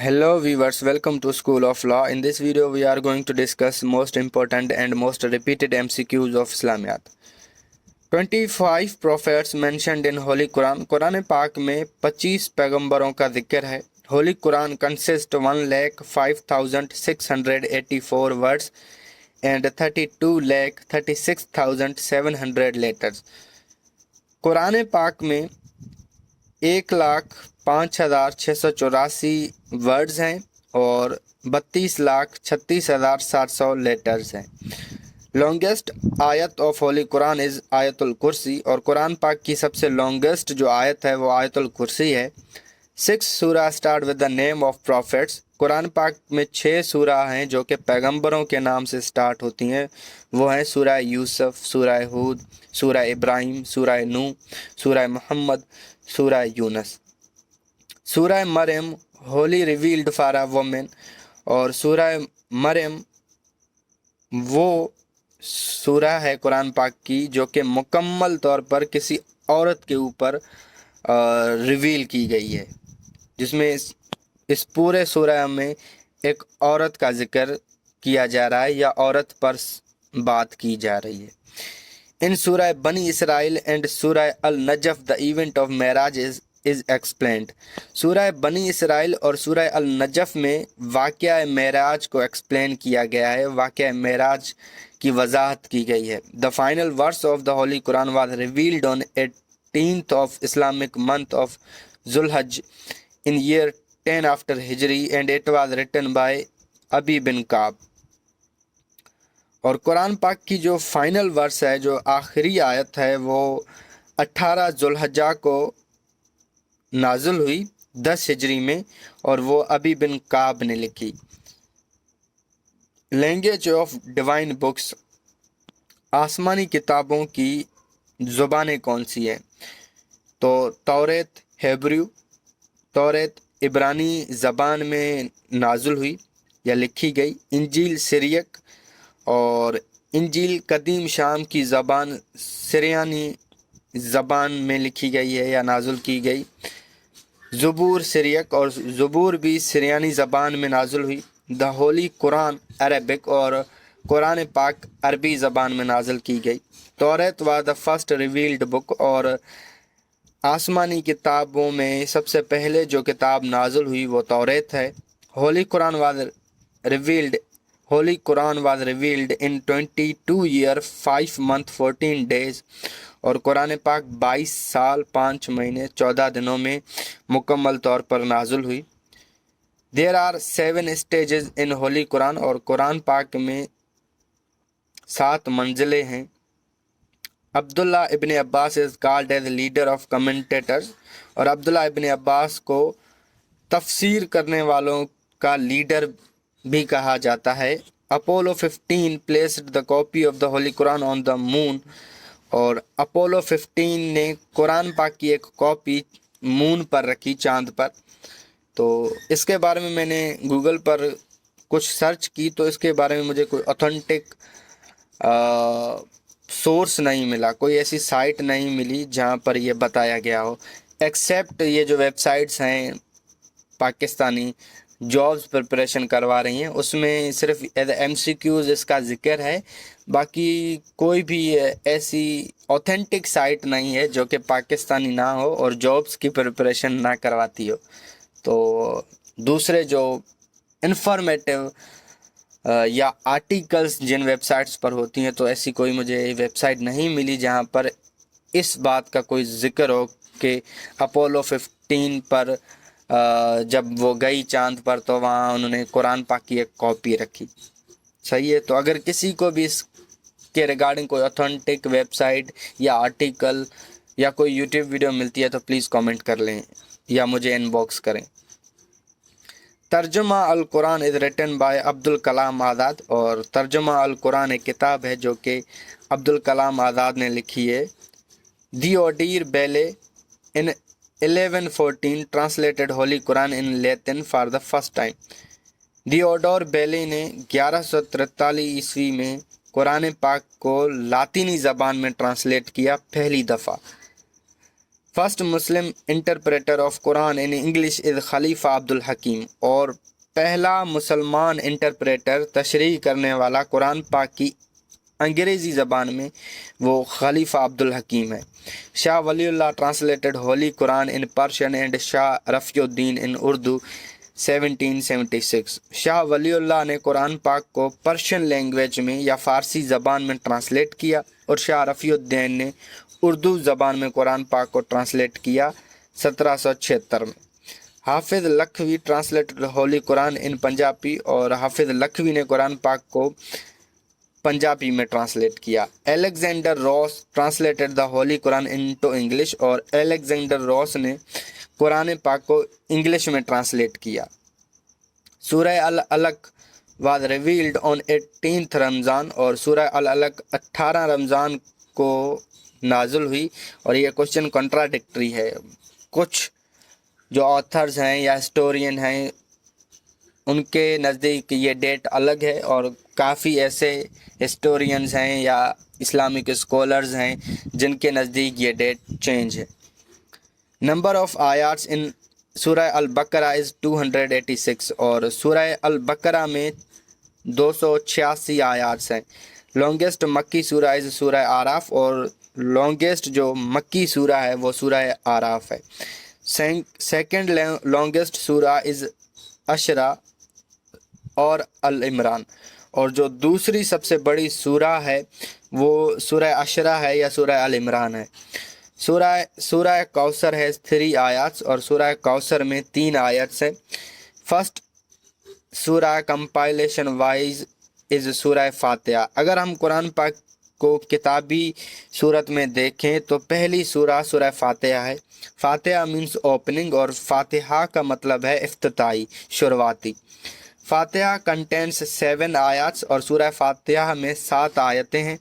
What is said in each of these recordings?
Hello viewers, welcome to School of Law. In this video we are going to discuss most important and most repeated MCQs of Islamiyat. 25 prophets mentioned in Holy Quran. Quran पाक में 25 पैगंबरों का जिक्र है. Holy Quran consists 1,05,684 words and 32,36,700 letters. Quran पाक में 1,05,684 words हैं और 32,36,700 letters हैं. लॉन्गेस्ट आयत ऑफ होली कुरान इज़ आयतुल कुर्सी, और कुरान पाक की सबसे लॉन्गेस्ट जो आयत है वो आयतुल कुर्सी है. 6 सूरा start with the name of profits. Quran पाक में 6 सूरा हैं जो कि पैगंबरों के नाम से स्टार्ट होती हैं. वो हैं सूरा यूसुफ, सूरा हूद, सूरा इब्राहिम, सूरा नूह, सूरा मोहम्मद, सूरा यूनस. सूरा Maryam holy revealed for a women, और सूरा मरियम वो सूरा है कुरान पाक की जो कि मुकम्मल तौर पर किसी औरत के ऊपर रिवील की गई है, जिसमें इस पूरे सूरा में एक औरत का जिक्र किया जा रहा है या औरत पर बात की जा रही है. In Surah Bani Israel and Surah Al-Najf, the event of Miraj is explained. Surah Bani Israel और Surah Al-Najf में वाक़या मेराज को एक्सप्लेन किया गया है, वाक़या मेराज की वजाहत की गई है. The final verse of the Holy Quran was revealed on 18th of Islamic month of Zulhajj in year 10 after Hijri, and it was written by Abi bin Ka'b. और कुरान पाक की जो फाइनल वर्स है, जो आखिरी आयत है, वो 18 जुल्हज्जा को नाजुल हुई 10 हिजरी में, और वो अबी बिन काब ने लिखी. Language of divine books. आसमानी किताबों की ज़ुबानें कौन सी हैं? तो तौरेत हेब्रू. तौरेत इब्रानी ज़बान में नाजुल हुई या लिखी गई. इंजील सिरियक, और इंजील कदीम शाम की ज़बान सिरियानी ज़बान में लिखी गई है या नाजुल की गई. ज़बूर सिरियक, और ज़बूर भी सिरियानी ज़बान में नाजुल हुई. द होली कुरान अरबिक, और कुरान पाक अरबी ज़बान में नाजुल की गई. Taurat was the first revealed book, और आसमानी किताबों में सबसे पहले जो किताब नाजुल हुई वो तौरेत है. Holi Quran was revealed Holy Quran was revealed in 22 year 5 month 14 days, और कुरान पाक 22 साल 5 महीने 14 दिनों में मुकम्मल तौर पर नाजुल हुई. There are 7 stages in Holy Quran, और कुरान पाक में 7 मंजिलें हैं. अब्दुल्ला इब्न Abbas is called as leader of commentators, और अब्दुल्ला इब्न अब्बास को तफसीर करने वालों का लीडर भी कहा जाता है. Apollo 15 placed the copy of the holy Quran on the moon, और अपोलो 15 ने कुरान पाक की एक कॉपी मून पर रखी, चांद पर. तो इसके बारे में मैंने गूगल पर कुछ सर्च की, तो इसके बारे में मुझे कोई ऑथेंटिक सोर्स नहीं मिला, कोई ऐसी साइट नहीं मिली जहाँ पर यह बताया गया हो, एक्सेप्ट ये जो वेबसाइट्स हैं पाकिस्तानी जॉब्स प्रिपरेशन करवा रही हैं, उसमें सिर्फ एज MCQs इसका जिक्र है. बाकी कोई भी ऐसी ऑथेंटिक साइट नहीं है जो कि पाकिस्तानी ना हो और जॉब्स की प्रिपरेशन ना करवाती हो. तो दूसरे जो इंफॉर्मेटिव या आर्टिकल्स जिन वेबसाइट्स पर होती हैं, तो ऐसी कोई मुझे वेबसाइट नहीं मिली जहां पर इस बात का कोई जिक्र हो कि अपोलो 15 पर जब वो गई चांद पर तो वहाँ उन्होंने कुरान पाक की एक कॉपी रखी. सही है. तो अगर किसी को भी इसके रिगार्डिंग कोई ऑथेंटिक वेबसाइट या आर्टिकल या कोई यूट्यूब वीडियो मिलती है तो प्लीज़ कमेंट कर लें या मुझे इनबॉक्स करें. Tarjuma al Quran is written by Abdul Kalam Azad, और तर्जुमा अल कुरान एक किताब है जो कि अब्दुल कलाम आज़ाद ने लिखी है. दियोडीर बेले इन 1114 translated Holy Quran in Latin for the first time. दियोडोर बेले ने 1143 ईस्वी में कुरान पाक को लातीनी ज़बान में ट्रांसलेट किया पहली दफ़ा. First Muslim interpreter of Quran in English is Khalifa Abdul Hakim, और पहला मुसलमान इंटरप्रेटर तशरीह करने वाला कुरान पाक की अंग्रेज़ी ज़बान में वो खलीफा अब्दुल हकीम है। Shah Waliullah translated holy Quran in Persian and Shah Rafiuddin in Urdu 1776। Shah Waliullah ने कुरान पाक को पर्शियन लैंग्वेज में या फ़ारसी ज़बान में ट्रांसलेट किया, और शाह रफ़ीउद्दीन ने उर्दू ज़बान में कुरान पाक को ट्रांसलेट किया 1776 में। हाफिज़ लखवी ट्रांसलेटेड होली कुरान इन पंजाबी, और हाफिज़ लखवी ने कुरान पाक को पंजाबी में ट्रांसलेट किया। Alexander Ross translated the holy Quran into English, और एलेक्जेंडर रॉस ने कुरान पाक को इंग्लिश में ट्रांसलेट किया। Surah al Alaq was revealed on 18th Ramzan, और सूरह अल अलक 18 रमज़ान को नाजुल हुई, और ये क्वेश्चन कॉन्ट्राडिक्टरी है। कुछ जो ऑथर्स हैं या हिस्टोरियन हैं उनके नज़दीक ये डेट अलग है, और काफ़ी ऐसे हिस्टोरियंस हैं या इस्लामिक स्कॉलर्स हैं जिनके नज़दीक ये डेट चेंज है। नंबर ऑफ़ आयाट्स इन सूरह अल बकरा इज़ 286, और सूरह अल बकरा में 286 आयाट्स हैं। लॉन्गेस्ट मक्की सूरह इज़ सूरह आराफ, और लॉन्गेस्ट जो मक्की सूरह है वो सूरह आराफ है। सेकंड लॉन्गेस्ट सूरह इज़ अशरा और अल इमरान, और जो दूसरी सबसे बड़ी सूरह है वो सूरह अशरा है या सूरह अल इमरान है। सूरह कौसर है 3 आयत्स, और सूरह कौसर में 3 आयत्स हैं। फर्स्ट सूरह कंपाइलेशन वाइज इज़ सूरह फातिहा। अगर हम कुरान पाक को किताबी सूरत में देखें तो पहली सूरह सूरह फातिहा है। फातिहा मीन्स ओपनिंग, और फातिहा का मतलब है इफ्तिताई, शुरुआती। फातिहा कंटेंट्स 7 आयत्स, और सूरह फातिहा में 7 आयतें हैं।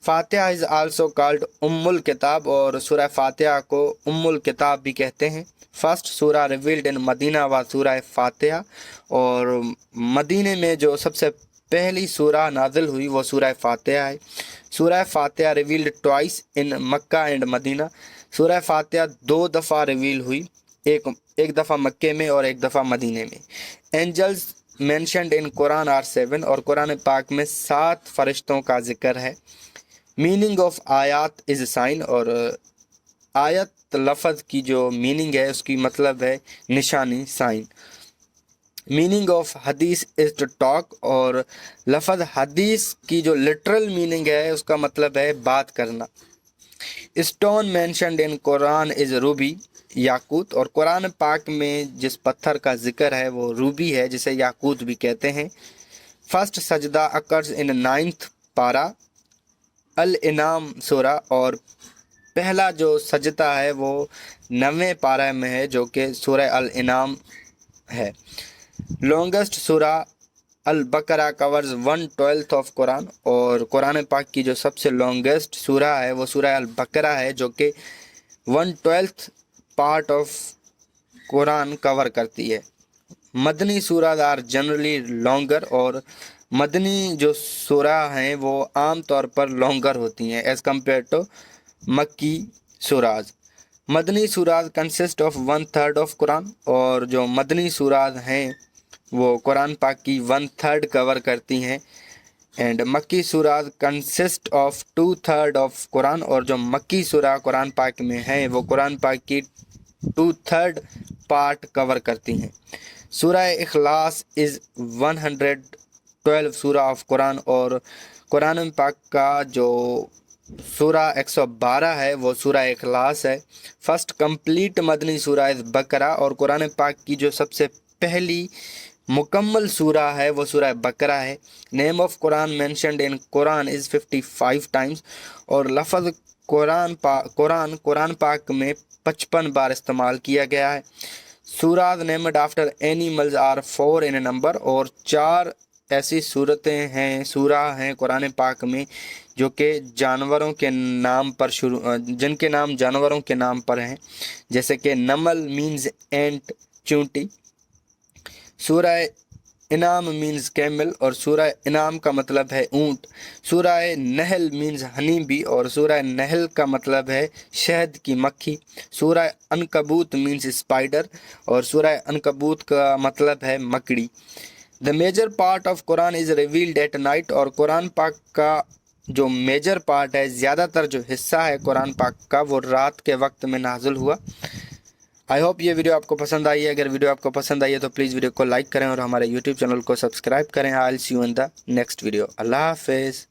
फातिहा इज़ आल्सो कॉल्ड उम्मुल किताब, और सूरह फातिहा को उम्मुल किताब भी कहते हैं। फर्स्ट सूरह रिवील्ड इन मदीना व सूरह फातिहा, और मदीने में जो सबसे पहली सूरह नाजिल हुई वो सूरह फातिहा है। Surah Fatiha revealed twice in Mecca and Medina. सूरह फातिहा 2 दफ़ा रिवील हुई, एक दफ़ा मक्के में और एक दफ़ा मदीने में। Angels mentioned in Quran are 7, और कुरान पाक में 7 फरिश्तों का जिक्र है। मीनिंग ऑफ आयात इज़ साइन, और आयत लफ्ज़ की जो मीनिंग है उसकी मतलब है निशानी, साइन। मीनिंग ऑफ हदीस इज़ टू टॉक, और लफ्ज़ हदीस की जो लिटरल मीनिंग है उसका मतलब है बात करना। Stone mentioned in Quran is ruby, याकूत, और कुरान पाक में जिस पत्थर का जिक्र है वो रूबी है जिसे याकूत भी कहते हैं। फर्स्ट सजदा अकर्स इन 9th पारा अल इनाम सूरा, और पहला जो सजदा है वो 9वें पारा में है जो कि सूरह अल इनाम है। लॉन्गेस्ट सूरह अल बकरा कवर्स 1/12 ऑफ कुरान, और कुरान पाक की जो सबसे लॉन्गेस्ट सूरह है वो सूरह अल बकरा है जो कि 1/12 पार्ट ऑफ कुरान कवर करती है। मदनी सूरह आर जनरली लॉन्गर, और मदनी जो सूरह हैं वो आम तौर पर लॉन्गर होती हैं एज़ कम्पेयर टू मक्की सूराज। मदनी सूराज कंसिस्ट ऑफ 1/3 ऑफ कुरान, और जो मदनी सूराज हैं वो कुरान पाक की 1/3 कवर करती हैं। एंड मक्की Suraaj consist of 2/3 of Quran, और जो मक्की सूरा कुरान पाक में हैं वो कुरान पाक की 2/3 पार्ट कवर करती हैं। सूरह इखलास इज़ 112 सूरा ऑफ कुरान, और कुरान पाक का जो सूरा 112 है वो सूरा इखलास है। फर्स्ट कंप्लीट मदनी सूरा इज़ बकरा, और कुरान पाक की जो सबसे पहली मुकम्मल सूरा है वो सूरा बकरा है। Name of Quran mentioned in Quran is 55 times, और लफ्ज़ कुरान पाक में 55 बार इस्तेमाल किया गया है। सूराज named after animals are 4 in number, और 4 ऐसी सूरतें हैं, सूरा हैं कुरान पाक में जो कि जानवरों के नाम पर जिनके नाम जानवरों के नाम पर हैं, जैसे कि नमल मीन्स एंट, चूंटी। सूरह इनाम मीन्स कैमल और सूरह इनाम का मतलब है ऊंट। सूरह नहल मीन्स हनी बी और सूरह नहल का मतलब है शहद की मक्खी। सूरह अनकबूत मीन्स स्पाइडर और सूरह अनकबूत का मतलब है मकड़ी। The major part of Quran is revealed at night, और कुरान पाक का जो मेजर पार्ट है, ज़्यादातर जो हिस्सा है कुरान पाक का, वो रात के वक्त में नाजुल हुआ। आई होप ये वीडियो आपको पसंद आई है। अगर वीडियो आपको पसंद आई है तो प्लीज़ वीडियो को लाइक करें और हमारे यूट्यूब चैनल को सब्सक्राइब करें। I will see you in the next video. अल्लाह हाफिज़।